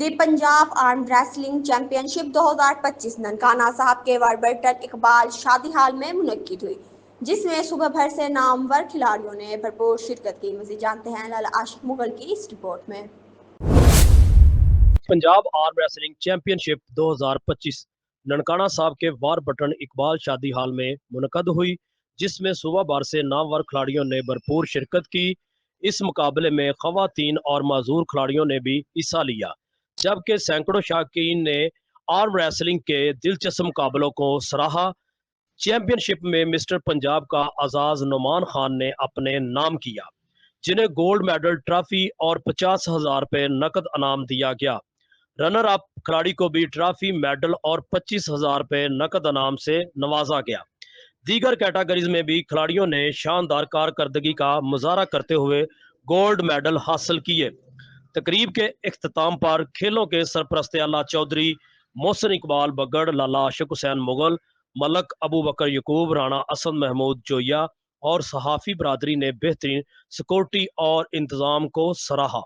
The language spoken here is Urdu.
دی پنجاب آرمڈ ریسلنگ چیمپئن شپ 2025 ننکانہ صاحب کے واربرٹن اقبال شادی ہال میں منعقد ہوئی، جس میں صبح بھر سے نامور کھلاڑیوں نے بھرپور شرکت کی۔ مزید جانتے ہیں لالا عاشق مغل کی اس رپورٹ میں۔ پنجاب آرم ریسلنگ چیمپئن شپ 2025 ننکانہ صاحب کے واربرٹن اقبال شادی ہال میں منعقد ہوئی، جس میں صبح بھر سے نامور کھلاڑیوں نے بھرپور شرکت کی۔ اس مقابلے میں خواتین اور معذور کھلاڑیوں نے بھی حصہ لیا، جبکہ سینکڑوں شائقین نے آرم ریسلنگ کے دلچسپ مقابلوں کو سراہا۔ چیمپئن شپ میں مسٹر پنجاب کا اعزاز نعمان خان نے اپنے نام کیا، جنہیں گولڈ میڈل، ٹرافی اور 50,000 روپے نقد انعام دیا گیا۔ رنر اپ کھلاڑی کو بھی ٹرافی، میڈل اور 25,000 روپے نقد انعام سے نوازا گیا۔ دیگر کیٹاگریز میں بھی کھلاڑیوں نے شاندار کارکردگی کا مظاہرہ کرتے ہوئے گولڈ میڈل حاصل کیے۔ تقریب کے اختتام پر کھیلوں کے سرپرست اعلیٰ چودھری محسن اقبال بگڑ، لالا عاشق حسین مغل، ملک ابو بکر یعقوب، رانا اسد محمود جویا اور صحافی برادری نے بہترین سیکورٹی اور انتظام کو سراہا۔